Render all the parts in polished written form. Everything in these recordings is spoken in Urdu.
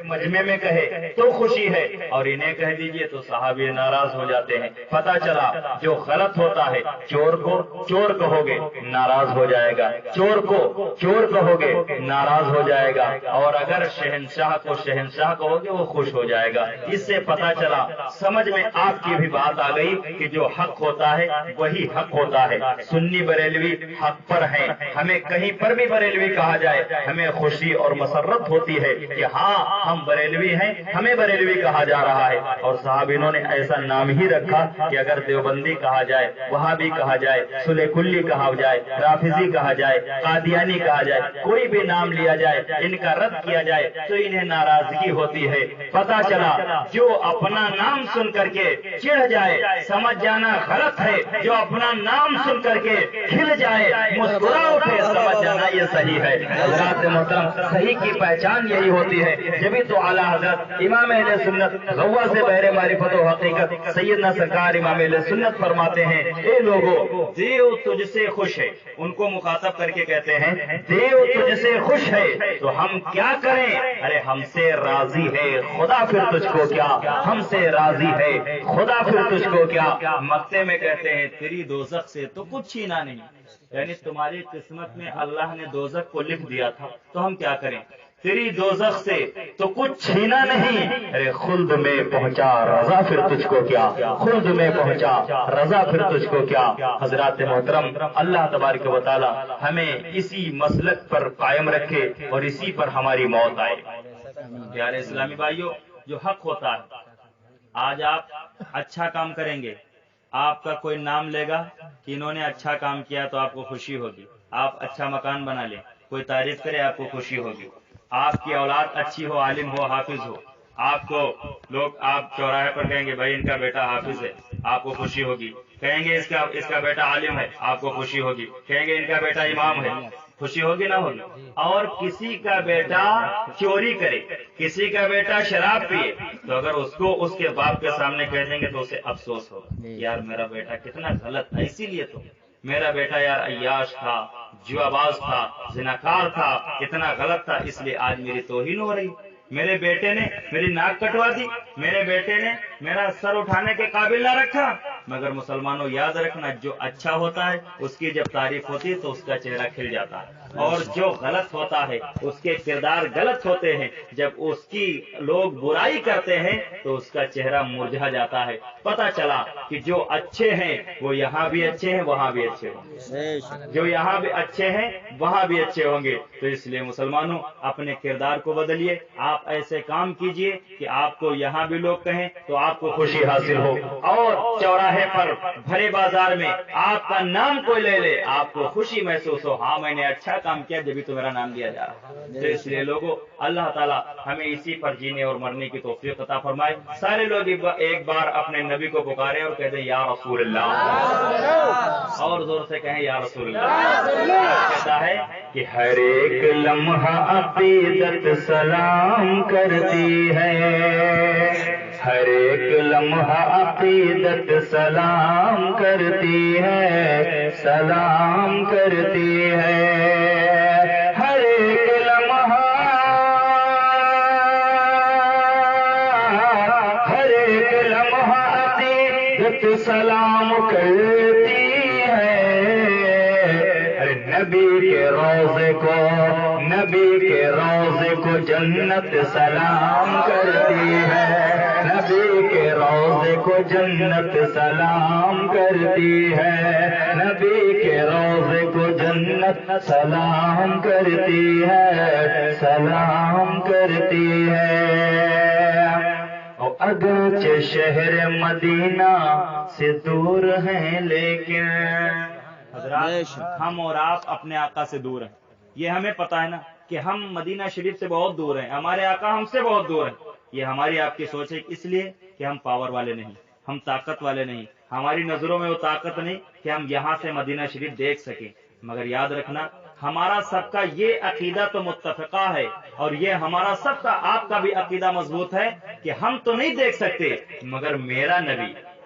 مجمع میں کہے تو خوشی ہے، اور انہیں کہہ دیجئے تو صحابی ناراض ہو جاتے ہیں۔ پتہ چلا جو غلط ہوتا ہے، چور کو چور کہو گے ناراض ہو جائے گا، چور کو چور کہو گے ناراض ہو جائے گا، اور اگر شہنشاہ کو شہنشاہ کہو گے وہ خوش ہو جائے گا۔ اس سے پتہ چلا، سمجھ میں آپ کی بھی بات آ گئی کہ جو حق ہوتا ہے وہی حق ہوتا ہے۔ سنی بریلوی حق پر ہیں، ہمیں کہیں پر بھی بریلوی کہا جائے ہمیں خوشی اور مسرت ہوتی ہے کہ ہاں ہم بریلوی ہیں، ہمیں بریلوی کہا جا رہا ہے۔ اور صاحب انہوں نے ایسا نام ہی رکھا کہ اگر دیوبندی کہا جائے، وہابی کہا جائے، سلے کلی کہا جائے، رافضی کہا جائے، قادیانی کہا جائے، کوئی بھی نام لیا جائے، ان کا رد کیا جائے تو انہیں ناراضگی ہوتی ہے۔ پتہ چلا جو اپنا نام سن کر کے چڑھ جائے سمجھ جانا غلط ہے، جو اپنا نام سن کر کے کھل جائے مسکرا اٹھے سمجھ جانا یہ صحیح ہے۔ حضرات محترم، صحیح کی پہچان یہی ہوتی ہے، جبھی تو اعلیٰ حضرت امام اہل سنت غوا سے بہر معرفت و حقیقت سیدنا سرکار امام اہل سنت فرماتے ہیں، اے لوگو دیو تجھ سے خوش ہے، ان کو مخاطب کر کے کہتے ہیں دیو تجھ سے خوش ہے تو ہم کیا کریں؟ ارے ہم سے راضی ہے خدا پھر تجھ کو کیا، ہم سے راضی ہے خدا پھر تجھ کو کیا۔ مکتے میں کہتے ہیں تیری دوزخ سے تو کچھ چھینا نہیں، یعنی تمہاری قسمت میں اللہ نے دوزخ کو لکھ دیا تھا تو ہم کیا کریں؟ تیری دوزخ سے تو کچھ چھینا نہیں، ارے خلد میں پہنچا رضا پھر تجھ کو کیا، خلد میں پہنچا رضا پھر تجھ کو کیا۔ حضرات محترم، اللہ تبارک و تعالی ہمیں اسی مسلک پر قائم رکھے اور اسی پر ہماری موت آئے۔ پیارے اسلامی بھائیوں، جو حق ہوتا ہے، آج آپ اچھا کام کریں گے، آپ کا کوئی نام لے گا کہ انہوں نے اچھا کام کیا تو آپ کو خوشی ہوگی۔ آپ اچھا مکان بنا لیں، کوئی تعریف کرے آپ کو خوشی ہوگی۔ آپ کی اولاد اچھی ہو، عالم ہو، حافظ ہو، آپ کو لوگ آپ چوراہے پر کہیں گے بھائی ان کا بیٹا حافظ ہے، آپ کو خوشی ہوگی۔ کہیں گے اس کا بیٹا عالم ہے، آپ کو خوشی ہوگی۔ کہیں گے ان کا بیٹا امام ہے، خوشی ہوگی نہ ہوگی؟ اور کسی کا بیٹا چوری کرے، کسی کا بیٹا شراب پیے تو اگر اس کو اس کے باپ کے سامنے کہہ دیں گے تو اسے افسوس ہوگا، یار میرا بیٹا کتنا غلط تھا، اسی لیے تو میرا بیٹا یار عیاش تھا، جواباز تھا، زناکار تھا، اتنا غلط تھا، اس لیے آج میری توہین ہو رہی۔ میرے بیٹے نے میری ناک کٹوا دی، میرے بیٹے نے میرا سر اٹھانے کے قابل نہ رکھا۔ مگر مسلمانوں یاد رکھنا، جو اچھا ہوتا ہے اس کی جب تعریف ہوتی ہے تو اس کا چہرہ کھل جاتا ہے، اور جو غلط ہوتا ہے اس کے کردار غلط ہوتے ہیں، جب اس کی لوگ برائی کرتے ہیں تو اس کا چہرہ مرجھا جاتا ہے۔ پتہ چلا کہ جو اچھے ہیں وہ یہاں بھی اچھے ہیں، وہاں بھی اچھے ہوں گے، جو یہاں بھی اچھے ہیں وہاں بھی اچھے ہوں گے۔ تو اس لیے مسلمانوں اپنے کردار کو بدلیے، آپ ایسے کام کیجئے کہ آپ کو یہاں بھی لوگ کہیں تو آپ کو خوشی حاصل ہو، اور چوراہے پر بھرے بازار میں آپ کا نام کوئی لے لے آپ کو خوشی محسوس ہو، ہاں میں نے اچھا کام کیا جبھی تو میرا نام لیا جا رہا ہے۔ تو اس لیے لوگوں، اللہ تعالیٰ ہمیں اسی پر جینے اور مرنے کی توفیق عطا فرمائے۔ سارے لوگ ایک بار اپنے نبی کو پکارے اور کہتے ہیں یا رسول اللہ، اور زور سے کہیں یا رسول اللہ۔ کہتا ہے کہ ہر ایک لمحہ عقیدت سلام کرتی ہے، ہر ایک لمحہ عقیدت سلام کرتی ہے، سلام کرتی ہے۔ ہر ایک لمحہ، ہر ایک لمحہ عقیدت سلام کرتی ہے۔ نبی کے روضے کو، نبی کے روضے کو جنت سلام کرتی ہے، نبی کے روضے کو جنت سلام کرتی ہے، نبی کے روضے کو جنت سلام کرتی ہے، سلام کرتی ہے۔ اگرچہ شہر مدینہ سے دور ہیں لیکن حضرات ہم اور آپ اپنے آقا سے دور ہیں، یہ ہمیں پتہ ہے نا کہ ہم مدینہ شریف سے بہت دور ہیں، ہمارے آقا ہم سے بہت دور ہیں۔ یہ ہماری آپ کی سوچ ہے، اس لیے کہ ہم پاور والے نہیں، ہم طاقت والے نہیں، ہماری نظروں میں وہ طاقت نہیں کہ ہم یہاں سے مدینہ شریف دیکھ سکیں۔ مگر یاد رکھنا، ہمارا سب کا یہ عقیدہ تو متفقہ ہے، اور یہ ہمارا سب کا، آپ کا بھی عقیدہ مضبوط ہے کہ ہم تو نہیں دیکھ سکتے مگر میرا نبی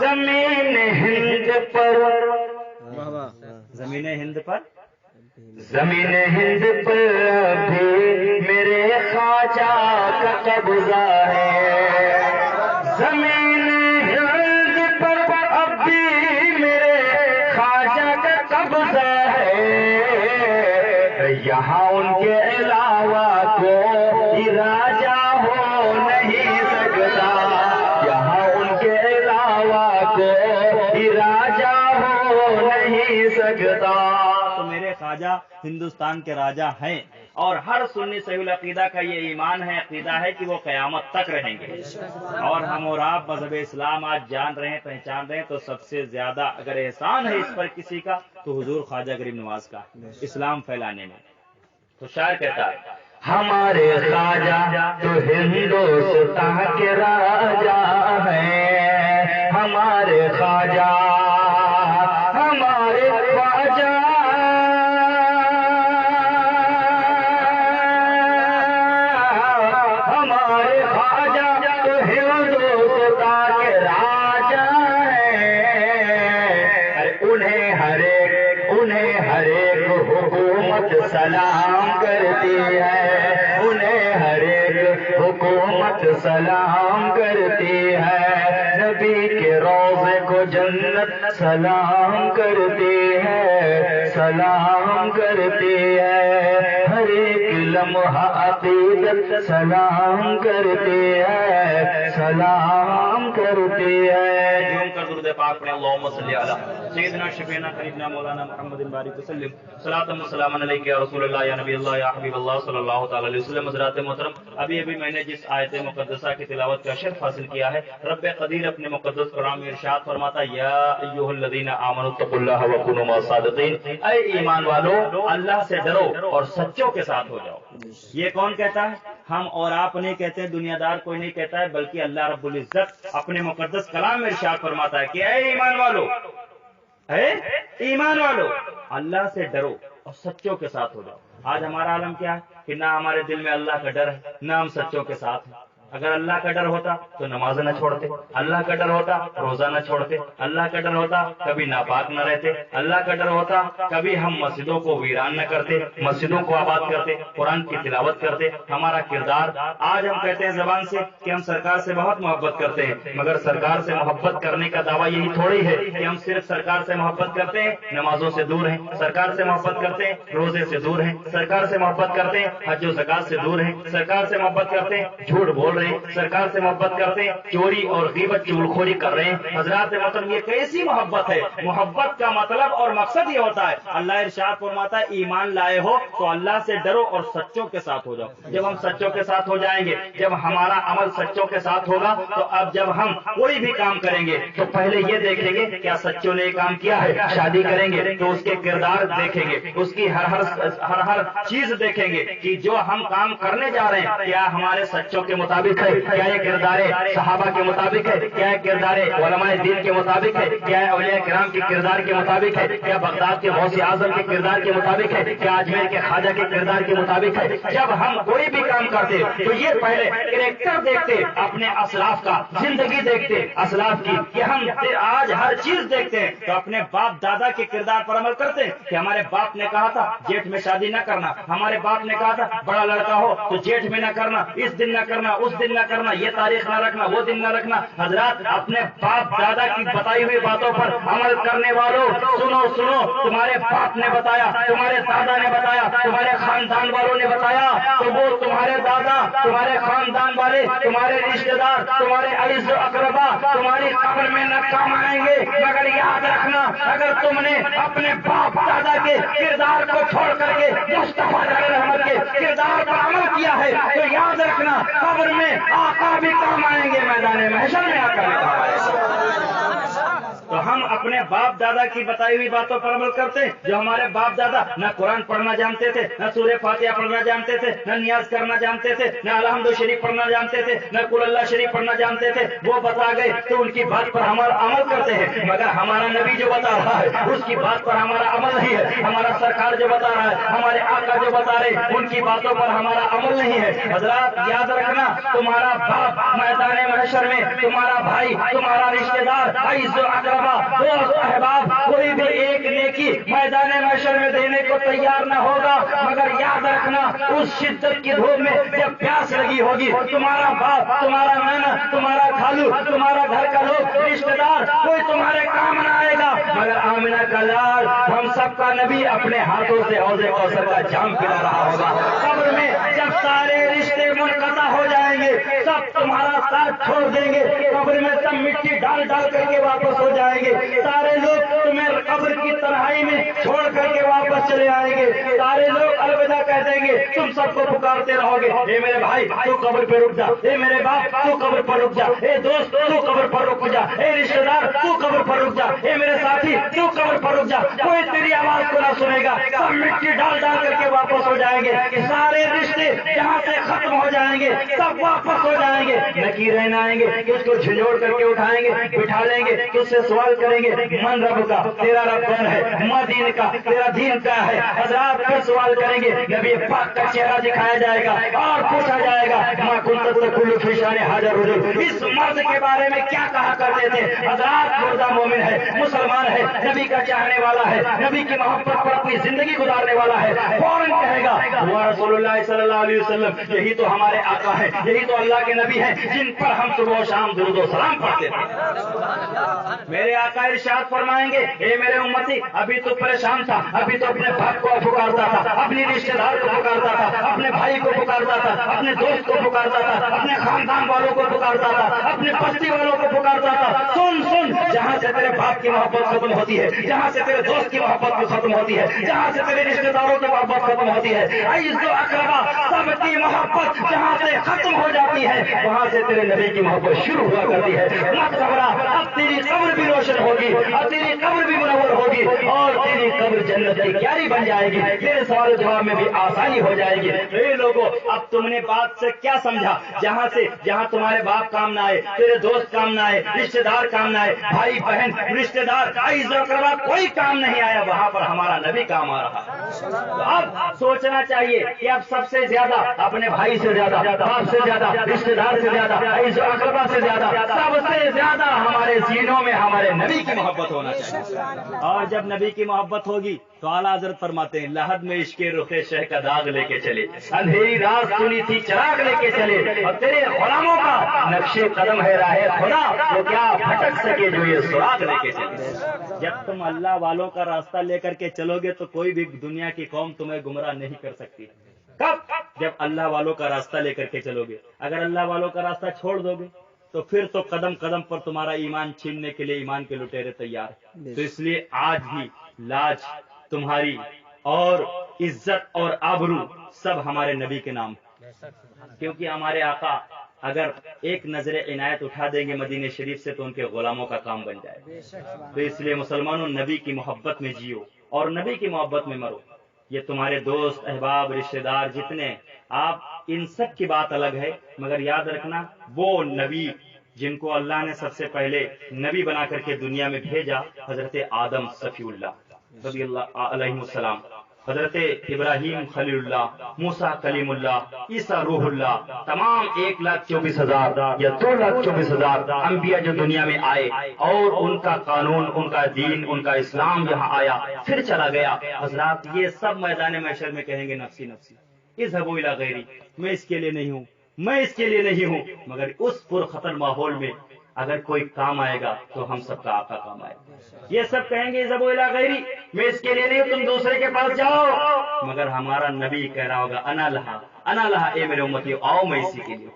زمین ہند پر، زمین ہند پر، زمین ہند پر ابھی میرے خواجہ کا قبضہ ہے. زمین ہند پر اب بھی میرے خواجہ کا قبضہ ہے. یہاں ان کے علاوہ کوئی راجا ہو نہیں سکتا. یہاں ان کے علاوہ کوئی راجا ہو نہیں سکتا. تو میرے خواجہ ہندوستان کے راجا ہیں، اور ہر سنی صحیح العقیدہ کا یہ ایمان ہے، عقیدہ ہے کہ وہ قیامت تک رہیں گے. اور ہم اور آپ مذہب اسلام آج جان رہے ہیں، پہچان رہے ہیں، تو سب سے زیادہ اگر احسان ہے اس پر کسی کا تو حضور خواجہ غریب نواز کا، اسلام پھیلانے میں. تو شاعر کہتا ہے ہمارے خواجہ تو ہندوستان کے راجا ہیں. ہمارے خواجہ، ہمارے خواجہ، ہمارے خواجہ تو ہندوستان کے راجا ہیں. انہیں ہر ایک حکومت سلام کرتی ہے. انہیں ہر ایک حکومت سلام کرتی ہے. نبی کے روضے کو جنت سلام کرتی ہے، سلام کرتی ہے. ہر ایک لمحہ عقیدت سلام کرتی ہے، سلام کرتی ہے. جھوم کر درود پاک پڑھیں. اللہم صلی علی سیدنا شفیعنا قریبنا مولانا محمد بارک وسلم. صلاۃ و سلام علیک یا رسول اللہ، یا نبی اللہ، یا حبیب اللہ صلی اللہ تعالی علیہ وسلم. حضرات محترم، ابھی میں نے جس آیت مقدسہ کی تلاوت کا شرف حاصل کیا ہے، رب قدیر اپنے مقدس کلام میں ارشاد فرماتا ہے یا ایھا الذین آمنوا اتقوا اللہ وکونوا مع الصادقین. اے ایمان والو، اللہ سے ڈرو اور سچوں کے ساتھ ہو جاؤ. یہ کون کہتا ہے؟ ہم اور آپ نہیں کہتے، دنیا دار کوئی نہیں کہتا ہے، بلکہ اللہ رب العزت اپنے مقدس کلام میں ارشاد فرماتا ہے کہ اے ایمان والو، اے ایمان والو، اللہ سے ڈرو اور سچوں کے ساتھ ہو جاؤ. آج ہمارا عالم کیا ہے کہ نہ ہمارے دل میں اللہ کا ڈر ہے، نہ ہم سچوں کے ساتھ ہیں. اگر اللہ کا ڈر ہوتا تو نماز نہ چھوڑتے، اللہ کا ڈر ہوتا روزہ نہ چھوڑتے، اللہ کا ڈر ہوتا کبھی ناپاک نہ رہتے، اللہ کا ڈر ہوتا کبھی ہم مسجدوں کو ویران نہ کرتے، مسجدوں کو آباد کرتے، قرآن کی تلاوت کرتے. ہمارا کردار، آج ہم کہتے ہیں زبان سے کہ ہم سرکار سے بہت محبت کرتے ہیں، مگر سرکار سے محبت کرنے کا دعویٰ یہی تھوڑی ہے کہ ہم صرف سرکار سے محبت کرتے ہیں، نمازوں سے دور ہیں. سرکار سے محبت کرتے ہیں، روزے سے دور ہیں. سرکار سے محبت کرتے ہیں، حج و زکات سے دور ہیں. سرکار سے محبت کرتے ہیں، جھوٹ بول رہے ہیں. سرکار سے محبت کرتے ہیں، چوری اور غیبت چغلخوری کر رہے ہیں. حضرات محترم، یہ کیسی محبت ہے؟ محبت کا مطلب اور مقصد یہ ہوتا ہے، اللہ ارشاد فرماتا ہے ایمان لائے ہو تو اللہ سے ڈرو اور سچوں کے ساتھ ہو جاؤ. جب ہم سچوں کے ساتھ ہو جائیں گے، جب ہمارا عمل سچوں کے ساتھ ہوگا، تو اب جب ہم کوئی بھی کام کریں گے تو پہلے یہ دیکھیں گے کیا سچوں نے یہ کام کیا ہے. شادی کریں گے تو اس کے کردار دیکھیں گے، اس کی ہر چیز دیکھیں گے کہ جو ہم کام کرنے جا رہے ہیں کیا ہمارے سچوں کے مطابق ہے، کیا یہ کردار صحابہ کے مطابق ہے، کیا یہ کردار علماء دین کے مطابق ہے، کیا اولیاء کرام کے کردار کے مطابق ہے، کیا بغداد کے غوث اعظم کے کردار کے مطابق ہے، کیا اجمیر کے خواجہ کے کردار کے مطابق ہے. جب ہم کوئی بھی کام کرتے تو یہ پہلے کریکٹر دیکھتے، اپنے اسلاف کا زندگی دیکھتے، اسلاف کی کہ ہم آج ہر چیز دیکھتے ہیں تو اپنے باپ دادا کے کردار پر عمل کرتے ہیں کہ ہمارے باپ نے کہا تھا جیٹھ میں شادی نہ کرنا، ہمارے باپ نے کہا تھا بڑا لڑکا ہو تو جیٹھ میں نہ کرنا، اس دن نہ کرنا، اس دن نہ کرنا، یہ تاریخ نہ رکھنا، وہ دن نہ رکھنا. حضرات، اپنے باپ دادا کی بتائی ہوئی باتوں پر عمل کرنے والوں، سنو سنو، تمہارے باپ نے بتایا، تمہارے دادا نے بتایا، تمہارے خاندان والوں نے بتایا، تو وہ تمہارے دادا، تمہارے خاندان والے، تمہارے رشتے دار، تمہارے عزیز و اقربا تمہاری قبر میں نہ کام آئیں گے. مگر یاد رکھنا، اگر تم نے اپنے باپ دادا کے کردار کو چھوڑ کر کے مصطفیٰ علیہ رحمت کے کردار پر عمل کیا ہے تو یاد رکھنا قبر میں آقا بھی کام آئیں گے، میدان محشر میں آقا بھی کام آئیں گے. تو ہم اپنے باپ دادا کی بتائی ہوئی باتوں پر عمل کرتے ہیں. جو ہمارے باپ دادا نہ قرآن پڑھنا جانتے تھے، نہ سورہ فاتحہ پڑھنا جانتے تھے، نہ نیاز کرنا جانتے تھے، نہ الحمد شریف پڑھنا جانتے تھے، نہ قل اللہ شریف پڑھنا جانتے تھے، وہ بتا گئے تو ان کی بات پر ہمارا عمل کرتے ہیں. مگر ہمارا نبی جو بتا رہا ہے اس کی بات پر ہمارا عمل نہیں ہے. ہمارا سرکار جو بتا رہا ہے، ہمارے آقا جو بتا رہے ہیں، ان کی باتوں پر ہمارا عمل نہیں ہے. حضرات یاد رکھنا، تمہارا باپ میدان محشر میں، تمہارا بھائی، تمہارا رشتے دار، عزیز و اقربا، دوست احباب، کوئی بھی ایک نیکی میدان محشر میں دینے کو تیار نہ ہوگا. مگر یاد رکھنا، اس شدت کی دھوپ میں جب پیاس لگی ہوگی، تمہارا باپ، تمہارا نانا، تمہارا خالو، تمہارا گھر کا لوگ، رشتے دار، کوئی تمہارے کام نہ آئے گا. مگر آمنہ کا لال، ہم سب کا نبی اپنے ہاتھوں سے حوض کوثر کا جام پلا رہا ہوگا. قبر میں جب سارے رشتے منقطع ہو جائیں گے، سب تمہارا ساتھ چھوڑ دیں گے، قبر میں سب مٹی ڈال ڈال کر کے واپس ہو جائیں گے. سارے لوگ تمہیں قبر کی تنہائی میں چھوڑ کر کے واپس چلے آئیں گے. سارے لوگ الوداع کہہ دیں گے، تم سب کو پکارتے رہو گے، اے میرے بھائی تو قبر پہ رک جا، اے میرے باپ تو قبر پر رک جا، اے دوست تو قبر پر رک جا، اے رشتے دار تو قبر پر رک جا، اے میرے ساتھی تو قبر پر رک جا. کوئی تیری آواز کو نہ سنے گا، سب مٹی ڈال ڈال کر کے واپس ہو جائیں گے. سارے رشتے جہاں سے ختم ہو جائیں گے، سب واپس ہو جائیں گے. نکیریں آئیں گے کہ اس کو جھنجھوڑ کر کے اٹھائیں گے، بٹھا لیں گے، کہ اس سے سوال کریں گے، من رب کا، تیرا رب کون ہے، ماں دین کا، تیرا دین کیا ہے. حضرات پھر سوال کریں گے، نبی پاک کا چہرہ دکھایا جائے گا اور پوچھا جائے گا، ماں کنت کل فشان حاضر رجل، اس مرد کے بارے میں کیا کہا کرتے تھے. حضرات مردہ مومن ہے، مسلمان ہے، نبی کا چاہنے والا ہے، نبی کی محبت پر اپنی زندگی گزارنے والا ہے، فوراً کہے گا وہ رسول اللہ صلی اللہ علیہ وسلم، یہی تو ہمارے آقا ہیں، یہی تو اللہ کے نبی ہیں جن پر ہم صبح و شام درود و سلام پڑھتے تھے. میرے آقا ارشاد فرمائیں گے، اے میرے امتی، ابھی تو پریشان تھا، ابھی تو اپنے باپ کو پکارتا تھا، اپنی رشتے دار کو پکارتا تھا، اپنے بھائی کو پکارتا تھا، اپنے دوست کو پکارتا تھا، اپنے خاندان والوں کو پکارتا تھا، اپنے بستی والوں کو پکارتا تھا. سن سن، جہاں سے تیرے باپ کی محبت ختم ہوتی ہے، جہاں سے تیرے دوست کی محبت ختم ہوتی ہے، جہاں سے تیرے رشتے داروں کی محبت ختم ہوتی ہے، عزیز و اقربا سب کی محبت جہاں سے ختم ہو جاتی ہے، وہاں سے تیرے نبی کی محبت شروع ہوا کرتی ہے. مت گھبرا، اب تیری قبر بھی روشن ہوگی، اب تیری قبر بھی منور ہوگی، اور تیری قبر جنت کی کیاری بن جائے گی. تیرے سوال و جواب میں بھی آسانی ہو جائے گی. اے لوگوں، اب تم نے بات سے کیا سمجھا؟ جہاں تمہارے باپ کام نہ آئے، تیرے دوست کام نہ آئے، رشتے دار کام نہ آئے، بھائی بہن رشتے دار عزیز و اقربا کوئی کام نہیں آیا، وہاں پر ہمارا نبی کام آ رہا ہے. اب سوچنا چاہیے کہ اب سب سے زیادہ اپنے بھائی سے زیادہ، باپ سے زیادہ، رشتے دار سے زیادہ، عزیز و اقربا سے زیادہ، سب سے زیادہ ہمارے سینوں میں ہمارے نبی کی محبت ہونا چاہیے. اور جب نبی کی محبت ہوگی تو اعلیٰ حضرت فرماتے ہیں، لحد میں عشق رخ شہ کا داغ لے کے چلے، اندھیری رات سنی تھی چراغ لے کے چلے، اور تیرے غلاموں کا نقش قدم ہے راہ خدا، وہ کیا بھٹک سکے جو یہ سراغ لے کے چلے. جب تم اللہ والوں کا راستہ لے کر کے چلو گے تو کوئی بھی دنیا کی قوم تمہیں گمراہ نہیں کر سکتی. کب؟ جب اللہ والوں کا راستہ لے کر کے چلو گے. اگر اللہ والوں کا راستہ چھوڑ دو گے تو پھر تو قدم قدم پر تمہارا ایمان چھیننے کے لیے ایمان کے لٹیرے تیار. تو اس لیے آج ہی لاج تمہاری اور عزت اور آبرو سب ہمارے نبی کے نام، کیونکہ ہمارے آقا اگر ایک نظر عنایت اٹھا دیں گے مدینہ شریف سے تو ان کے غلاموں کا کام بن جائے. تو اس لیے مسلمانوں، نبی کی محبت میں جیو اور نبی کی محبت میں مرو. یہ تمہارے دوست احباب رشتے دار جتنے، آپ ان سب کی بات الگ ہے، مگر یاد رکھنا وہ نبی جن کو اللہ نے سب سے پہلے نبی بنا کر کے دنیا میں بھیجا، حضرت آدم صفی اللہ رضی اللہ علیہ السلام، حضرت ابراہیم خلیل اللہ، موسیٰ کلیم اللہ، عیسیٰ روح اللہ، تمام 1,24,000 یا 2,24,000 انبیاء جو دنیا میں آئے، اور ان کا قانون، ان کا دین، ان کا اسلام یہاں آیا پھر چلا گیا. حضرات یہ سب میدان محشر میں کہیں گے نفسی نفسی، اذهبوا الی غیری، میں اس کے لیے نہیں ہوں، میں اس کے لیے نہیں ہوں. مگر اس پرخطر ماحول میں اگر کوئی کام آئے گا تو ہم سب کا آقا کام آئے گا. یہ سب کہیں گے اذهبوا الی غیری، میں اس کے لیے نہیں ہوں، تم دوسرے کے پاس جاؤ. مگر ہمارا نبی کہہ رہا ہوگا انا لہا، انا لہا، اے میرے امتی آؤ میں اسی کے لیے.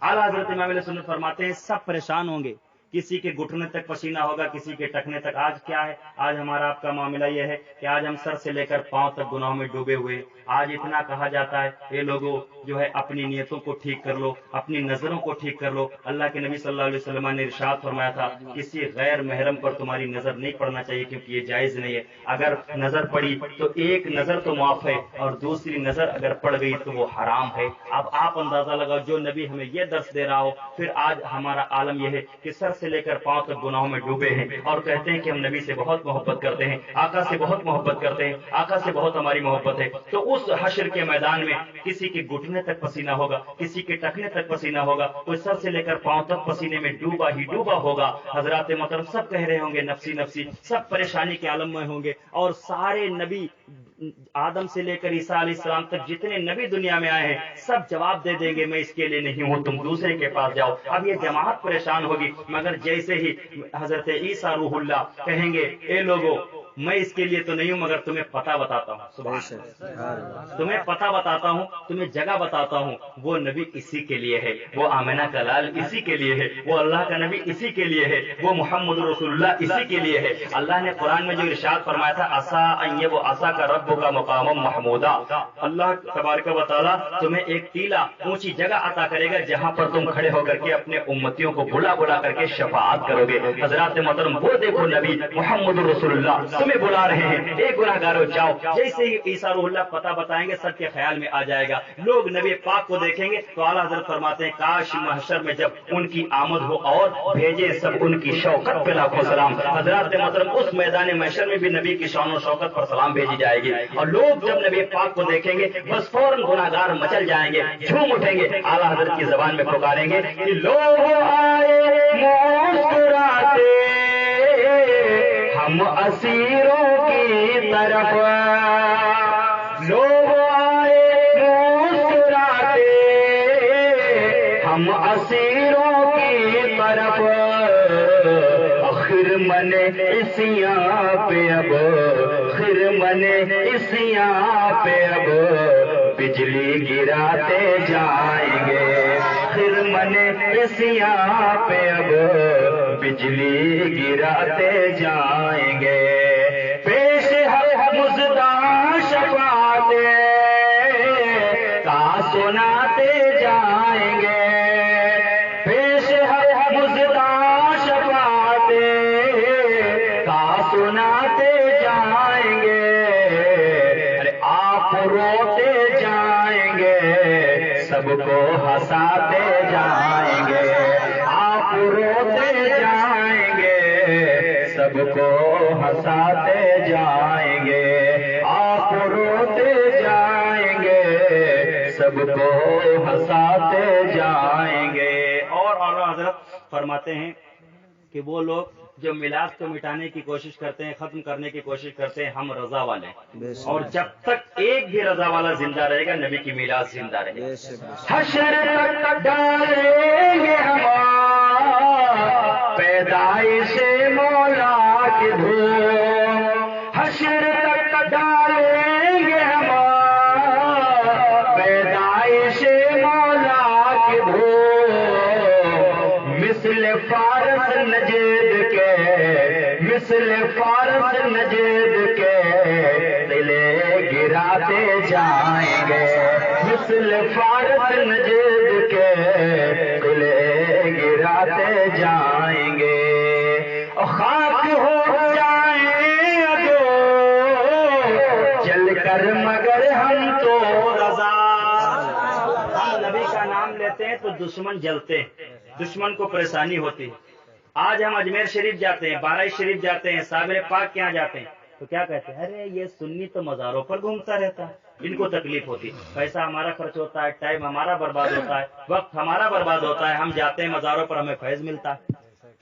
اعلیٰ حضرت امام علیہ سنت فرماتے ہیں سب پریشان ہوں گے کسی کے گھٹنے تک پسینہ ہوگا، کسی کے ٹکنے تک. آج کیا ہے؟ آج ہمارا آپ کا معاملہ یہ ہے کہ آج ہم سر سے لے کر پاؤں تک گناہوں میں ڈوبے ہوئے. آج اتنا کہا جاتا ہے یہ لوگوں جو ہے اپنی نیتوں کو ٹھیک کر لو، اپنی نظروں کو ٹھیک کر لو. اللہ کے نبی صلی اللہ علیہ وسلم نے ارشاد فرمایا تھا کسی غیر محرم پر تمہاری نظر نہیں پڑنا چاہیے، کیونکہ یہ جائز نہیں ہے. اگر نظر پڑی تو ایک نظر تو معاف ہے، اور دوسری نظر اگر پڑ گئی تو وہ حرام ہے. اب آپ اندازہ لگاؤ، جو نبی ہمیں یہ درس دے رہا ہو، پھر آج ہمارا عالم یہ ہے کہ سر سے لے کر پاؤں تک گناہوں میں ڈوبے ہیں اور کہتے ہیں کہ ہم نبی سے بہت محبت کرتے ہیں، آقا سے بہت محبت کرتے ہیں، آقا سے بہت ہماری محبت ہے. تو اس حشر کے میدان میں کسی کے گھٹنے تک پسینہ ہوگا، کسی کے ٹکنے تک پسینہ ہوگا، کوئی سر سے لے کر پاؤں تک پسینے میں ڈوبا ہی ڈوبا ہوگا. حضرات محترم سب کہہ رہے ہوں گے نفسی نفسی، سب پریشانی کے عالم میں ہوں گے. اور سارے نبی آدم سے لے کر عیسیٰ علیہ السلام تک جتنے نبی دنیا میں آئے ہیں سب جواب دے دیں گے میں اس کے لیے نہیں ہوں، تم دوسرے کے پاس جاؤ. اب یہ جماعت پریشان ہوگی، مگر جیسے ہی حضرت عیسیٰ روح اللہ کہیں گے اے لوگوں میں اس کے لیے تو نہیں ہوں، مگر تمہیں پتہ بتاتا ہوں، تمہیں پتہ بتاتا ہوں، تمہیں جگہ بتاتا ہوں. وہ نبی اسی کے لیے ہے، وہ آمنہ کا لال اسی کے لیے ہے، وہ اللہ کا نبی اسی کے لیے ہے، وہ محمد رسول اللہ اسی کے لیے ہے. اللہ نے قرآن میں جو ارشاد فرمایا تھا عسیٰ ان یبعثک ربک مقاما محمودا، اللہ تبارک و تعالیٰ تمہیں ایک ٹیلا اونچی جگہ عطا کرے گا جہاں پر تم کھڑے ہو کر کے اپنے امتیوں کو بلا بلا کر کے شفاعت کرو گے. حضرات محترم وہ دیکھو نبی محمد رسول اللہ تمہیں بلا رہے ہیں، اے گناہگارو جاؤ. جیسے ہی عیسیٰ روح اللہ پتہ بتائیں گے سب کے خیال میں آ جائے گا. لوگ نبی پاک کو دیکھیں گے تو اعلیٰ حضرت فرماتے ہیں کاش محشر میں جب ان کی آمد ہو اور بھیجے سب ان کی شوکت پہ لاکھوں سلام. حضرات محترم اس میدان محشر میں بھی نبی کی شان و شوکت پر سلام بھیجی جائے گی، اور لوگ جب نبی پاک کو دیکھیں گے بس فوراً گناہگار مچل جائیں گے، جھوم اٹھیں گے، اعلیٰ حضرت کی زبان میں پکاریں گے کہ لوگ آئے مسکراتے ہم اسیروں کی طرف، لوگ آئے مسکراتے ہم اسیروں کی طرف، خرمن اسیاں پہ اب، خرمن اسیاں پہ اب بجلی گراتے جائیں گے، خرمن اسیاں پہ اب بجلی گراتے جائیں گے. پیش ہے مزداں شفاعت کا سناتے جائیں گے، پیش ہے مزداں شفاعت کا سناتے جائیں گے. آپ روتے جائیں گے سب کو ہنساتے جائیں گے، آپ روتے جائیں گے سب کو ہنساتے جائیں گے، آپ روتے جائیں گے سب کو ہنساتے جائیں گے. اور اعلیٰ حضرت فرماتے ہیں کہ وہ لوگ جو میلاد کو مٹانے کی کوشش کرتے ہیں، ختم کرنے کی کوشش کرتے ہیں، ہم رضا والے ہیں، اور جب تک ایک بھی رضا والا زندہ رہے گا نبی کی میلاد زندہ رہے گی. حشر تک ڈالیں گے ہم پیدائش مولا کی دھوم، حشر تک ڈالیں گے ہم پیدائش مولا کی دھوم، مثل فارس نجد کے، مثل فارس نجد کے قلعے گراتے جائیں گے، مثل فارس نجد کے قلعے گراتے جائیں گے. خاک ہو جائیں اگو چل کر مگر ہم تو رضا. ہم نبی کا نام لیتے ہیں تو دشمن جلتے ہیں، دشمن کو پریشانی ہوتی ہے. آج ہم اجمیر شریف جاتے ہیں، بارہ شریف جاتے ہیں، صابر پاک کے یہاں جاتے ہیں تو کیا کہتے ہیں ارے یہ سنی تو مزاروں پر گھومتا رہتا ہے، ان کو تکلیف ہوتی ہے، پیسہ ہمارا خرچ ہوتا ہے، ٹائم ہمارا برباد ہوتا ہے، وقت ہمارا برباد ہوتا ہے، ہم جاتے ہیں مزاروں پر ہمیں فیض ملتا ہے،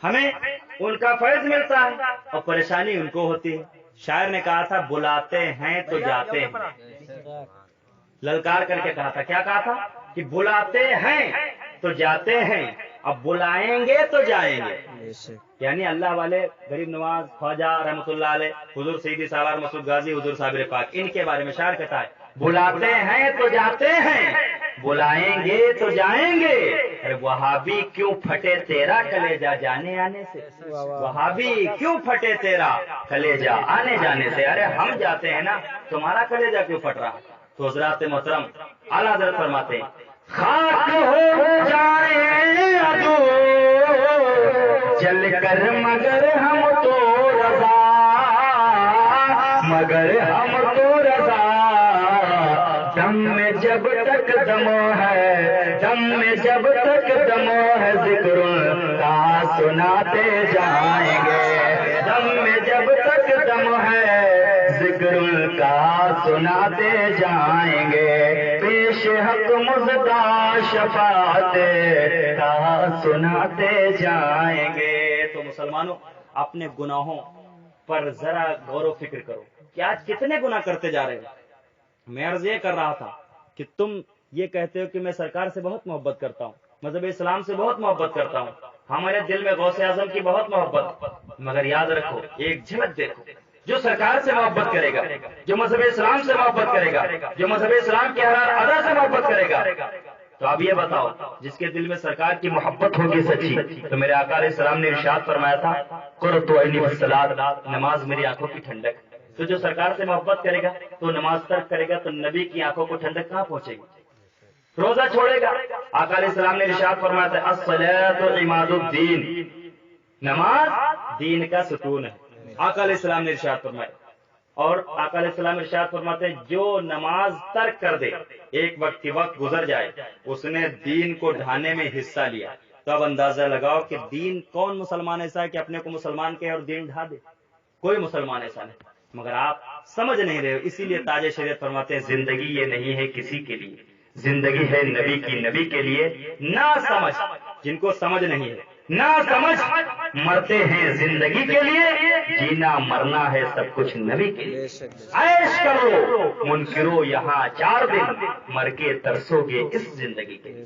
ہمیں ان کا فیض ملتا ہے اور پریشانی ان کو ہوتی ہے. شاعر نے کہا تھا بلاتے ہیں تو جاتے ہیں، للکار کر کے کہا تھا، کیا کہا تھا کہ بلاتے ہیں تو جاتے ہیں، اب بلائیں گے تو جائیں گے. یعنی اللہ والے غریب نواز خواجہ رحمۃ اللہ علیہ، حضور سیدی سالار مسعود غازی، حضور صابر پاک، ان کے بارے میں شاعر کہتا ہے بلاتے ہیں تو جاتے ہیں، بلائیں گے تو جائیں گے. ارے وہابی کیوں پھٹے تیرا کلیجہ جانے آنے سے، وہابی کیوں پھٹے تیرا کلیجہ آنے جانے سے، ارے ہم جاتے ہیں نا، تمہارا کلیجہ کیوں پھٹ رہا؟ تو حضرات محترم اعلیٰ حضرت فرماتے ہیں خاک ہو جائے عدو جل کر مگر ہم تو رضا، مگر ہم تو رضا، دم میں جب تک دم ہے، دم میں جب تک دم ہے، ذکر کا سناتے جائیں گے، دم میں جب تک دم ہے، ذکر کا سناتے جائیں گے، پیش حق مزدہ شفاعت کا سناتے جائیں گے۔ تو مسلمانوں اپنے گناہوں پر ذرا غور و فکر کرو کہ آج کتنے گناہ کرتے جا رہے ہو۔ میں عرض یہ کر رہا تھا کہ تم یہ کہتے ہو کہ میں سرکار سے بہت محبت کرتا ہوں، مذہب اسلام سے بہت محبت کرتا ہوں، ہمارے دل میں غوث اعظم کی بہت محبت، مگر یاد رکھو ایک جھلک دیکھو، جو سرکار سے محبت کرے گا، جو مذہب اسلام سے محبت کرے گا، جو مذہب اسلام کی ہر ادا سے محبت کرے گا، تو اب یہ بتاؤ جس کے دل میں سرکار کی محبت ہوگی سچی، تو میرے آقا علیہ السلام نے ارشاد فرمایا تھا قرۃ عینی بالصلاۃ، نماز میری آنکھوں کی ٹھنڈک۔ تو جو سرکار سے محبت کرے گا تو نماز ترک کرے گا تو نبی کی آنکھوں کو ٹھنڈک کہاں پہنچے گی؟ روزہ چھوڑے گا، آقا علیہ السلام نے ارشاد فرمایا تھا الصلاۃ عماد الدین، نماز دین کا ستون ہے، آقا علیہ السلام نے ارشاد فرمایا۔ اور آقا علیہ السلام ارشاد فرماتے ہیں جو نماز ترک کر دے، ایک وقت کی وقت گزر جائے، اس نے دین کو ڈھانے میں حصہ لیا۔ تو اب اندازہ لگاؤ کہ دین کون مسلمان ایسا ہے کہ اپنے کو مسلمان کہے اور دین ڈھا دے؟ کوئی مسلمان ایسا نہیں، مگر آپ سمجھ نہیں رہے ہو۔ اسی لیے تاج شریعت فرماتے ہیں زندگی یہ نہیں ہے کسی کے لیے، زندگی ہے نبی کی، نبی کے لیے۔ نہ سمجھ جن کو سمجھ نہیں ہے، نہ سمجھ مرتے ہیں زندگی کے لیے، جینا مرنا ہے سب کچھ نبی کے لیے۔ عیش کرو منکرو یہاں 4 دن، مر کے ترسو گے اس زندگی کے لیے۔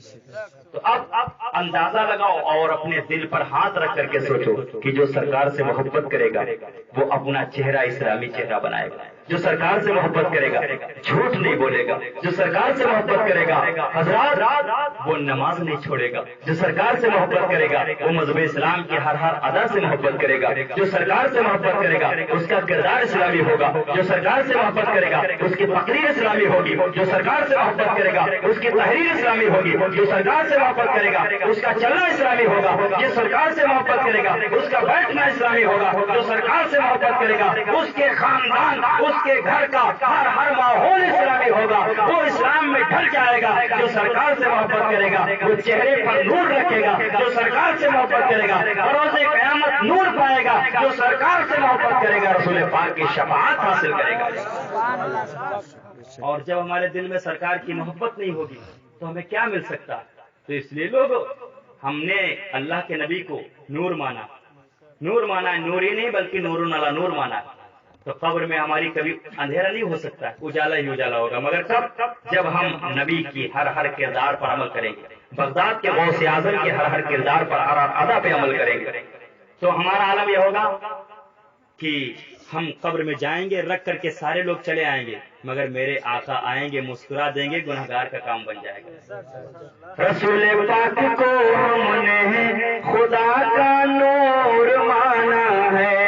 تو اب اندازہ لگاؤ اور اپنے دل پر ہاتھ رکھ کر کے سوچو کہ جو سرکار سے محبت کرے گا وہ اپنا چہرہ اسلامی چہرہ بنائے گا، جو سرکار سے محبت کرے گا جھوٹ نہیں بولے گا، جو سرکار سے محبت کرے گا حضرات وہ نماز نہیں چھوڑے گا، جو سرکار سے محبت کرے گا وہ مذہب اسلام کی ہر ادا سے محبت کرے گا، جو سرکار سے محبت کرے گا اس کا کردار اسلامی ہوگا، جو سرکار سے محبت کرے گا اس کی تقریر اسلامی ہوگی، جو سرکار سے محبت کرے گا اس کی تحریر اسلامی ہوگی، جو سرکار سے محبت کرے گا اس کا چلنا اسلامی ہوگا، جو سرکار سے محبت کرے گا اس کا بیٹھنا اسلامی ہوگا، جو سرکار سے محبت کرے گا اس کے خاندان، اس کے گھر کا ہر ماحول اسلامی ہوگا، وہ اسلام میں ڈھل جائے گا۔ جو سرکار سے محبت کرے گا وہ چہرے پر نور رکھے گا، جو سرکار سے محبت کرے گا بروز قیامت نور پائے گا، جو سرکار سے محبت کرے گا رسول پاک کی شفاعت حاصل کرے گا۔ اور جب ہمارے دل میں سرکار کی محبت نہیں ہوگی تو ہمیں کیا مل سکتا؟ تو اس لیے لوگوں ہم نے اللہ کے نبی کو نور مانا، نور مانا ہے، نور ہی نہیں بلکہ نور علی نور مانا، تو قبر میں ہماری کبھی اندھیرا نہیں ہو سکتا، اجالا ہی اجالا ہوگا، مگر کب؟ جب ہم نبی کی ہر کردار پر عمل کریں گے، بغداد کے غوث اعظم کے ہر کردار پر ہر ادا پہ عمل کریں گے، تو ہمارا عالم یہ ہوگا کہ ہم قبر میں جائیں گے، رکھ کر کے سارے لوگ چلے آئیں گے، مگر میرے آقا آئیں گے، مسکرا دیں گے، گنہگار کا کام بن جائے گا۔ رسول پاک کو ہم نے خدا کا نور مانا ہے،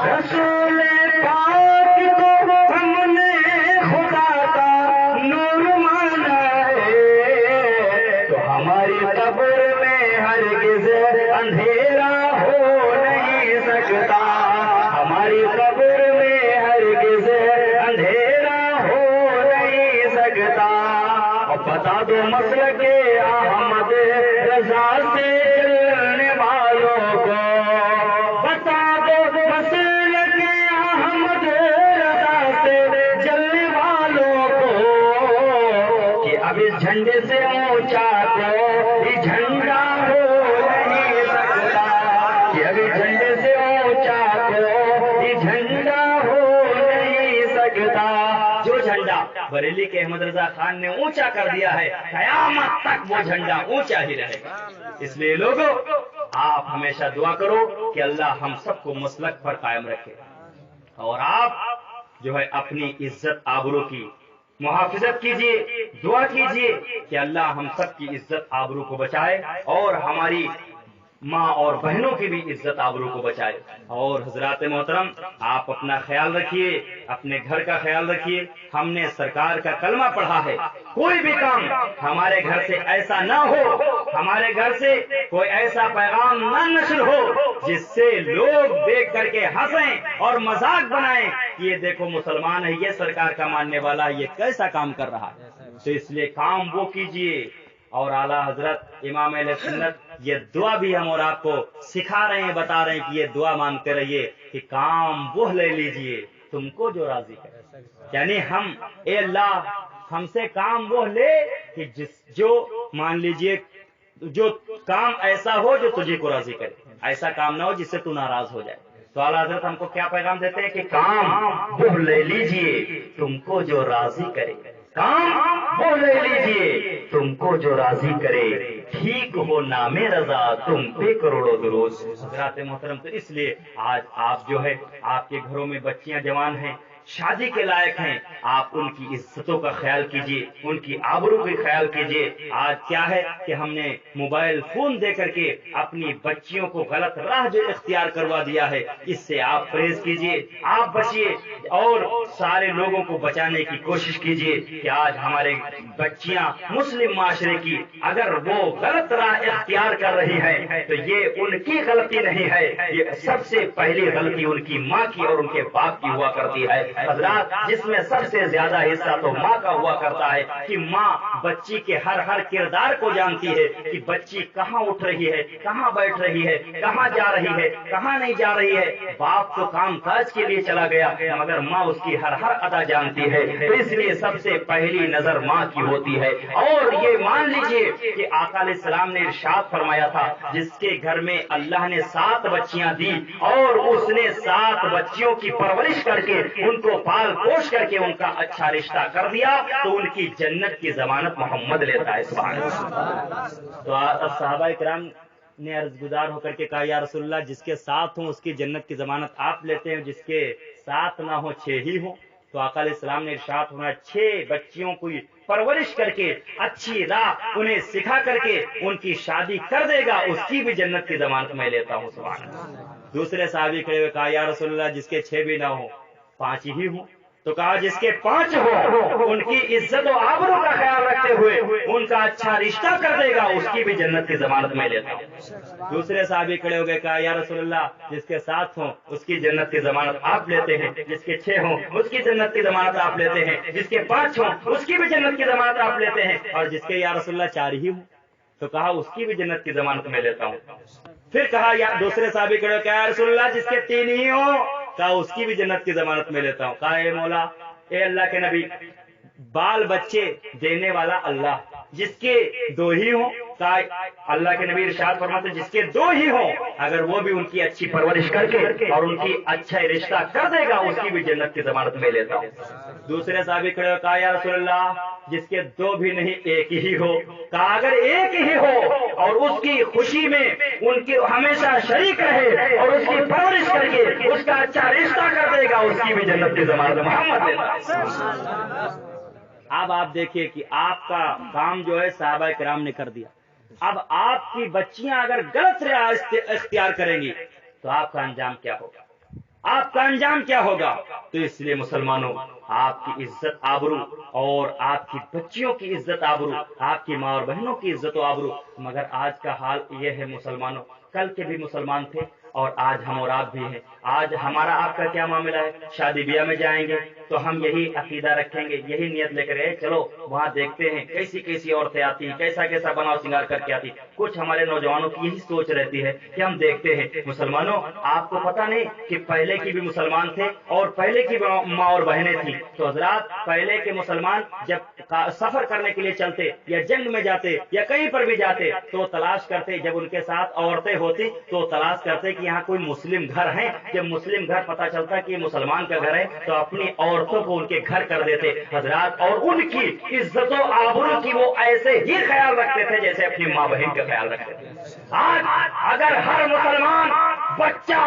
رسول پاک کو ہم نے خدا کا نور مانا ہے، تو ہماری قبر میں ہرگز اندھیرا ہو نہیں سکتا، ہماری قبر میں ہرگز اندھیرا ہو نہیں سکتا۔ اور بتا دو مسلک احمد رضا سے چلنے والوں کو، بتا دو مسلک احمد رضا سے چلنے والوں کو کہ اب اس جھنڈے سے اونچا کوئی جھنڈا ہو نہیں سکتا، کہ اب اس جھنڈے سے اونچا کوئی جھنڈا ہو نہیں سکتا۔ جو جھنڈا بریلی کے احمد رضا خان نے اونچا کر دیا ہے، قیامت تک وہ جھنڈا اونچا ہی رہے گا۔ اس لیے لوگوں آپ ہمیشہ دعا کرو کہ اللہ ہم سب کو مسلک پر قائم رکھے، اور آپ جو ہے اپنی عزت آبرو کی محافظت کیجیے، دعا کیجیے کہ اللہ ہم سب کی عزت آبرو کو بچائے اور ہماری ماں اور بہنوں کی بھی عزت آبرو کو بچائے۔ اور حضرات محترم، آپ اپنا خیال رکھیے، اپنے گھر کا خیال رکھیے۔ ہم نے سرکار کا کلمہ پڑھا ہے، کوئی بھی کام ہمارے گھر سے ایسا نہ ہو، ہمارے گھر سے کوئی ایسا پیغام نہ نشر ہو جس سے لوگ دیکھ کر کے ہنسیں اور مذاق بنائیں کہ یہ دیکھو مسلمان ہے، یہ سرکار کا ماننے والا ہے، یہ کیسا کام کر رہا ہے۔ تو اس لیے کام وہ کیجیے۔ اور اعلیٰ حضرت امام اہل سنت یہ دعا بھی ہم اور آپ کو سکھا رہے ہیں، بتا رہے ہیں کہ یہ دعا مانگتے رہیے کہ کام وہ لے لیجئے تم کو جو راضی کرے۔ یعنی اے اللہ ہم سے کام وہ لے کہ جو مان لیجئے جو کام ایسا ہو جو تجھے کو راضی کرے، ایسا کام نہ ہو جس سے تو ناراض ہو جائے۔ تو اعلیٰ حضرت ہم کو کیا پیغام دیتے ہیں کہ کام وہ لے لیجئے تم کو جو راضی کرے، کام وہ لے لیجئے تم کو جو راضی کرے، ٹھیک ہو نام رضا تم پہ کروڑوں دروز۔ حضرات محترم، تو اس لیے آج آپ جو ہے آپ کے گھروں میں بچیاں جوان ہیں، شادی کے لائق ہیں، آپ ان کی عزتوں کا خیال کیجیے، ان کی آبرو کا خیال کیجیے۔ آج کیا ہے کہ ہم نے موبائل فون دے کر کے اپنی بچیوں کو غلط راہ جو اختیار کروا دیا ہے، اس سے آپ پرہیز کیجیے، آپ بچیے اور سارے لوگوں کو بچانے کی کوشش کیجیے کہ آج ہمارے بچیاں مسلم معاشرے کی اگر وہ غلط راہ اختیار کر رہی ہیں تو یہ ان کی غلطی نہیں ہے، یہ سب سے پہلی غلطی ان کی ماں کی اور ان کے باپ کی ہوا کرتی ہے۔ حضرات، جس میں سب سے زیادہ حصہ تو ماں کا ہوا کرتا ہے کہ ماں بچی کے ہر کردار کو جانتی ہے کہ بچی کہاں اٹھ رہی ہے، کہاں بیٹھ رہی ہے، کہاں جا رہی ہے، کہاں نہیں جا رہی ہے۔ باپ تو کام کاج کے لیے چلا گیا مگر ماں اس کی ہر ادا جانتی ہے، تو اس لیے سب سے پہلی نظر ماں کی ہوتی ہے۔ اور یہ مان لیجئے کہ آقا علیہ السلام نے ارشاد فرمایا تھا جس کے گھر میں اللہ نے 7 بچیاں دی اور اس نے 7 بچیوں کی پرورش کر کے ان کو پال پوش کر کے ان کا اچھا رشتہ کر دیا تو ان کی جنت کی ضمانت محمد لیتا ہے۔ سبحان اللہ۔ تو صحابہ کرام نے عرض گزار ہو کر کے کہا یا رسول اللہ جس کے 7 ہوں اس کی جنت کی ضمانت آپ لیتے ہیں، جس کے 7 نہ ہوں 6 ہی ہوں؟ تو آقا علیہ السلام نے ارشاد فرمایا 6 بچیوں کو پرورش کر کے اچھی راہ انہیں سکھا کر کے ان کی شادی کر دے گا، اس کی بھی جنت کی ضمانت میں لیتا ہوں۔ سبحان اللہ۔ دوسرے صحابی کھڑے ہوئے کہا یا رسول اللہ جس کے 6 بھی نہ ہوں 5 ہی ہوں؟ تو کہا جس کے 5 ہو ان کی عزت و آبرو کا خیال رکھتے ہوئے ان کا اچھا رشتہ کر دے گا، اس کی بھی جنت کی ضمانت میں لیتا ہوں۔ دوسرے صحابی کھڑے ہو گئے کہا یا رسول اللہ جس کے 7 ہوں اس کی جنت کی ضمانت آپ لیتے ہیں، جس کے 6 ہوں اس کی جنت کی ضمانت آپ لیتے ہیں، جس کے 5 ہوں اس کی بھی جنت کی ضمانت آپ لیتے ہیں، اور جس کے یا رسول اللہ 4 ہی ہوں تو کہا اس کی بھی جنت کی ضمانت میں لیتا ہوں۔ پھر کہا یا دوسرے صحابی کھڑے ہو کہ یا رسول اللہ جس کے 3 ہی ہوں کہا اس کی بھی جنت کی ضمانت میں لیتا ہوں۔ کہا اے مولا، اے اللہ کے نبی، بال بچے دینے والا اللہ، جس کے 2 ہی ہوں؟ کہا اللہ کے نبی ارشاد فرماتے جس کے 2 ہی ہوں اگر وہ بھی ان کی اچھی پرورش کر کے اور ان کی اچھا رشتہ کر دے گا اس کی بھی جنت کی ضمانت میں لیتا ہوں۔ دوسرے صحابی کھڑے ہو کہا یا رسول اللہ جس کے 2 بھی نہیں 1 ہی ہو؟ کہا اگر 1 ہی ہو اور اس کی خوشی میں ان کے ہمیشہ شریک رہے اور اس کی پرورش کر کے اس کا اچھا رشتہ کر دے گا اس کی بھی جنت کی ضمانت محمد لیتا ہے۔ اب آپ دیکھیے کہ آپ کا کام جو ہے صحابہ کرام نے کر دیا، اب آپ کی بچیاں اگر غلط راہ اختیار کریں گی تو آپ کا انجام کیا ہوگا؟ آپ کا انجام کیا ہوگا؟ تو اس لیے مسلمانوں، آپ کی عزت آبرو اور آپ کی بچیوں کی عزت آبرو، آپ کی ماں اور بہنوں کی عزت و آبرو، مگر آج کا حال یہ ہے مسلمانوں، کل کے بھی مسلمان تھے اور آج ہم اور آپ بھی ہیں۔ آج ہمارا آپ کا کیا معاملہ ہے؟ شادی بیاہ میں جائیں گے تو ہم یہی عقیدہ رکھیں گے، یہی نیت لے کر چلو وہاں دیکھتے ہیں کیسی کیسی عورتیں آتی ہیں، کیسا کیسا بناؤ سنگار کر کے آتی۔ کچھ ہمارے نوجوانوں کی یہی سوچ رہتی ہے کہ ہم دیکھتے ہیں۔ مسلمانوں، آپ کو پتہ نہیں کہ پہلے کی بھی مسلمان تھے اور پہلے کی ماں اور بہنیں تھیں؟ تو حضرات، پہلے کے مسلمان جب سفر کرنے کے لیے چلتے یا جنگ میں جاتے یا کہیں پر بھی جاتے تو تلاش کرتے، جب ان کے ساتھ عورتیں ہوتی تو تلاش کرتے کہ یہاں کوئی مسلم گھر ہے۔ جب مسلم گھر پتہ چلتا کہ یہ مسلمان کا گھر ہے تو اپنی عورتوں کو ان کے گھر کر دیتے حضرات، اور ان کی عزت و آبرو کی وہ ایسے ہی خیال رکھتے تھے جیسے اپنی ماں بہن کا خیال رکھتے تھے۔ آج اگر ہر مسلمان بچہ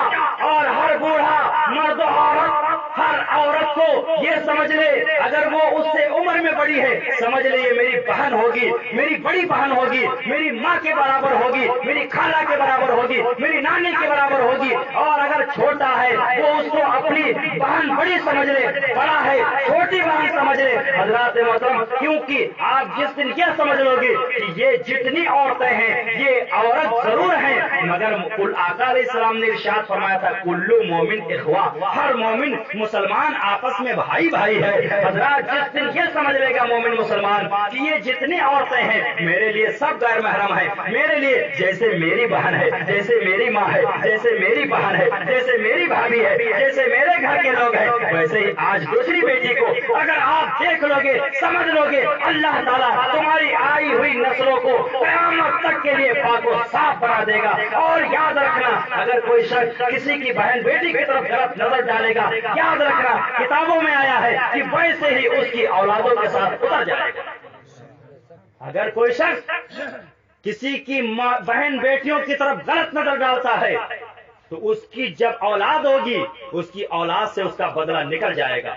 اور ہر بوڑھا، مرد و عورت، ہر عورت کو یہ سمجھ لے، اگر وہ اس سے عمر میں بڑی ہے، سمجھ لے یہ میری بہن ہوگی، میری بڑی بہن ہوگی، میری ماں کے برابر ہوگی، میری خالہ کے برابر ہوگی، میری نانی کے برابر ہوگی۔ اور اگر چھوٹا ہے وہ اس کو اپنی بہن بڑی سمجھ لے، بڑا ہے چھوٹی بہن سمجھ لے۔ حضرات محترم، کیونکہ آپ جس دن یہ سمجھ لو گے کہ یہ جتنی عورتیں ہیں یہ عورت ضرور ہیں، مگر آقا علیہ السلام نے ارشاد فرمایا تھا کلو مومن اخوا، ہر مومن مسلمان آپس میں بھائی بھائی ہے۔ حضرات جس دن یہ سمجھ لے گا مومن مسلمان کہ یہ جتنی عورتیں ہیں میرے لیے سب غیر محرم ہیں، میرے لیے جیسے میری بہن ہے، جیسے میری ماں ہے، جیسے میری بہن ہے، جیسے میری بھابھی ہے، جیسے میرے گھر کے لوگ ہیں، ویسے ہی آج دوسری بیٹی کو اگر آپ دیکھ لو گے، سمجھ لو گے، اللہ تعالیٰ تمہاری آئی ہوئی نسلوں کو قیامت تک کے لیے پاک و صاف بنا دے گا۔ اور یاد رکھنا، اگر کوئی شخص کسی کی بہن بیٹی کی طرف غلط نظر ڈالے گا، یاد رکھنا کتابوں میں آیا ہے کہ ویسے ہی اس کی اولادوں کے ساتھ اتر جائے گا۔ اگر کوئی شخص کسی کی بہن بیٹیوں کی طرف غلط نظر ڈالتا ہے تو اس کی جب اولاد ہوگی اس کی اولاد سے اس کا بدلہ نکل جائے گا۔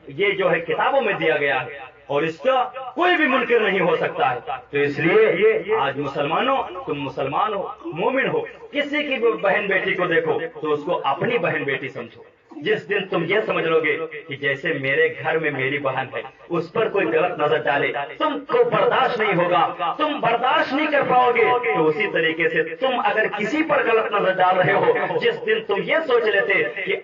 یہ جو ہے کتابوں میں دیا گیا ہے اور اس کا کوئی بھی منکر نہیں ہو سکتا ہے۔ تو اس لیے آج مسلمانوں، تم مسلمان ہو، مومن ہو، کسی کی بہن بیٹی کو دیکھو تو اس کو اپنی بہن بیٹی سمجھو۔ جس دن تم یہ سمجھ لو گے کہ جیسے میرے گھر میں میری بہن ہے، اس پر کوئی غلط نظر ڈالے تم کو برداشت نہیں ہوگا، تم برداشت نہیں کر پاؤ گے، تو اسی طریقے سے تم اگر کسی پر غلط نظر ڈال رہے ہو، جس دن تم یہ سوچ لیتے کہ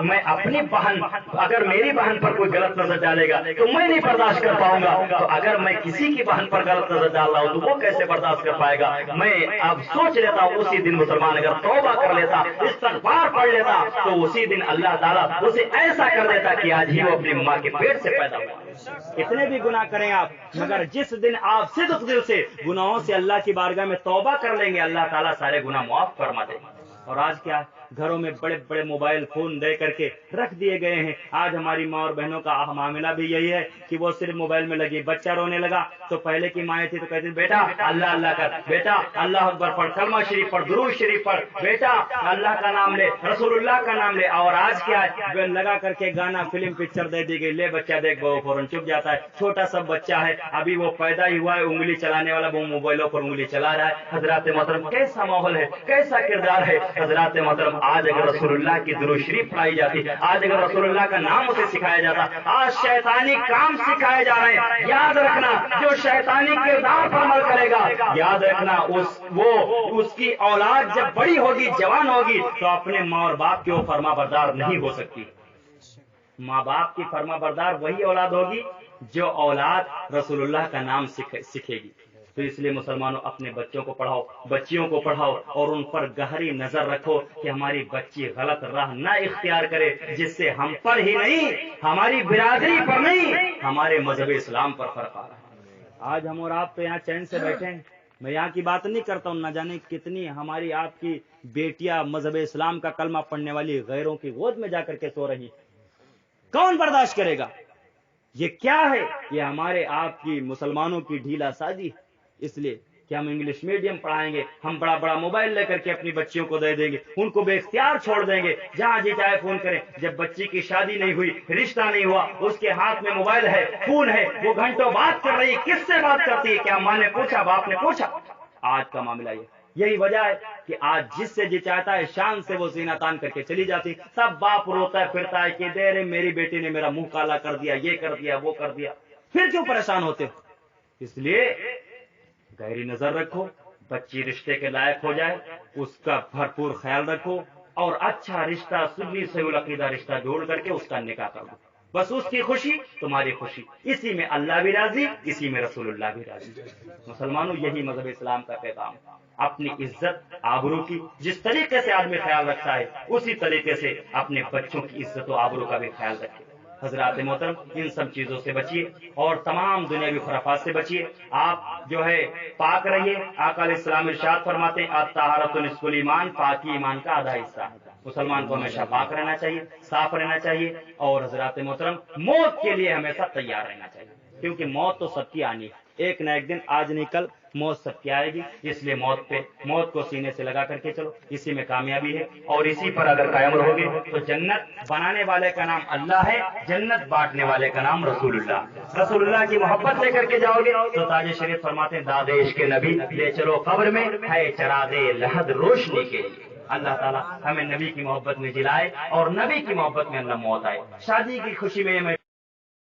میں اپنی بہن، اگر میری بہن پر کوئی غلط نظر ڈالے گا تو میں نہیں برداشت کر پاؤں گا، تو اگر میں کسی کی بہن پر غلط نظر ڈال رہا ہوں تو وہ کیسے برداشت کر پائے گا؟ میں اب سوچ لیتا ہوں اسی دن مسلمان اگر توبہ کر لیتا، استغفار پڑھ لیتا، تو اسی دن اللہ تعالیٰ اسے ایسا کر دیتا کہ آج ہی وہ اپنی ماں کے پیٹ سے پیدا ہوا۔ اتنے بھی گناہ کریں آپ، مگر جس دن آپ صدق دل سے گناہوں سے اللہ کی بارگاہ میں توبہ کر لیں گے، اللہ تعالیٰ سارے گناہ معاف فرما دے گا۔ اور آج کیا گھروں میں بڑے بڑے موبائل فون دے کر کے رکھ دیے گئے ہیں۔ آج ہماری ماں اور بہنوں کا معاملہ بھی یہی ہے کہ وہ صرف موبائل میں لگی، بچہ رونے لگا تو پہلے کی مائیں تھی تو کہتی بیٹا اللہ اللہ کر، بیٹا اللہ اکبر پڑھ، کلمہ شریف پڑھ، درود شریف پڑھ، بیٹا اللہ کا نام لے، رسول اللہ کا نام لے۔ اور آج کیا لگا کر کے گانا، فلم، پکچر دے دی گئی، لے بچہ دیکھ، وہ فوراً چپ جاتا ہے۔ چھوٹا سا بچہ ہے، ابھی وہ پیدا ہی ہوا ہے، انگلی چلانے والا، وہ موبائلوں پر انگلی چلا رہا ہے۔ حضرات محترم کیسا ماحول ہے، کیسا کردار ہے۔ حضرات محترم آج اگر رسول اللہ کی درود شریف پڑھائی جاتی، آج اگر رسول اللہ کا نام اسے سکھایا جاتا، آج شیطانی کام سکھائے جا رہے ہیں، یاد رکھنا جو شیطانی کردار پر عمل کرے گا، یاد رکھنا اس کی اولاد جب بڑی ہوگی، جوان ہوگی، تو اپنے ماں اور باپ کی وہ فرما بردار نہیں ہو سکتی۔ ماں باپ کی فرما بردار وہی اولاد ہوگی جو اولاد رسول اللہ کا نام سیکھے گی۔ تو اس لیے مسلمانوں اپنے بچوں کو پڑھاؤ، بچیوں کو پڑھاؤ، اور ان پر گہری نظر رکھو کہ ہماری بچی غلط راہ نہ اختیار کرے، جس سے ہم پر ہی نہیں، ہماری برادری پر نہیں، ہمارے مذہب اسلام پر فرق آ رہا ہے۔ آج ہم اور آپ تو یہاں چین سے بیٹھے ہیں، میں یہاں کی بات نہیں کرتا ہوں، نہ جانے کتنی ہماری آپ کی بیٹیاں مذہب اسلام کا کلمہ پڑھنے والی غیروں کی گود میں جا کر کے سو رہی، کون برداشت کرے گا؟ یہ کیا ہے؟ یہ ہمارے آپ کی مسلمانوں کی ڈھیلا سازی۔ اس لیے کہ ہم انگلش میڈیم پڑھائیں گے، ہم بڑا بڑا موبائل لے کر کے اپنی بچیوں کو دے دیں گے، ان کو بے اختیار چھوڑ دیں گے، جہاں جی چاہے فون کریں۔ جب بچی کی شادی نہیں ہوئی، رشتہ نہیں ہوا، اس کے ہاتھ میں موبائل ہے، فون ہے، وہ گھنٹوں بات کر رہی ہے، کس سے بات کرتی ہے؟ کیا ماں نے پوچھا، باپ نے پوچھا؟ آج کا معاملہ یہی وجہ ہے کہ آج جس سے جی چاہتا ہے شان سے وہ سینہ تان کر کے چلی جاتی، سب باپ روتا ہے پھرتا ہے کہ دے رے میری بیٹی نے میرا منہ کالا کر دیا، یہ کر دیا، وہ کر دیا۔ پھر کیوں پریشان ہوتے ہو؟ اس لیے گہری نظر رکھو، بچی رشتے کے لائق ہو جائے، اس کا بھرپور خیال رکھو، اور اچھا رشتہ، سنی صحیح العقیدہ رشتہ جوڑ کر کے اس کا نکاح کر دو۔ بس اس کی خوشی تمہاری خوشی، اسی میں اللہ بھی راضی، اسی میں رسول اللہ بھی راضی۔ مسلمانوں یہی مذہب اسلام کا پیغام، اپنی عزت آبرو کی جس طریقے سے آدمی خیال رکھتا ہے، اسی طریقے سے اپنے بچوں کی عزت و آبرو کا بھی خیال رکھے۔ حضرات محترم ان سب چیزوں سے بچیے اور تمام دنیاوی خرافات سے بچیے۔ آپ جو ہے پاک رہیے۔ آقا علیہ السلام ارشاد فرماتے ہیں الطہارۃ نصف الایمان، پاکی ایمان کا آدھا حصہ ہے۔ مسلمان کو ہمیشہ پاک رہنا چاہیے، صاف رہنا چاہیے، اور حضرات محترم موت کے لیے ہمیشہ تیار رہنا چاہیے، کیونکہ موت تو سب کی آنی ہے۔ ایک نہ ایک دن آج نہیں کل موت سب کی آئے گی، اس لیے موت کو سینے سے لگا کر کے چلو، اسی میں کامیابی ہے۔ اور اسی پر اگر قائم رہو گے تو جنت بنانے والے کا نام اللہ ہے، جنت بانٹنے والے کا نام رسول اللہ۔ رسول اللہ کی محبت لے کر کے جاؤ گے تو تاج شریف فرماتے ہیں داد عشق کے نبی لے چلو قبر میں ہے چراغ لحد روشنی کے لیے۔ اللہ تعالیٰ ہمیں نبی کی محبت میں جلائے اور نبی کی محبت میں اللہ موت آئے۔ شادی کی خوشی میں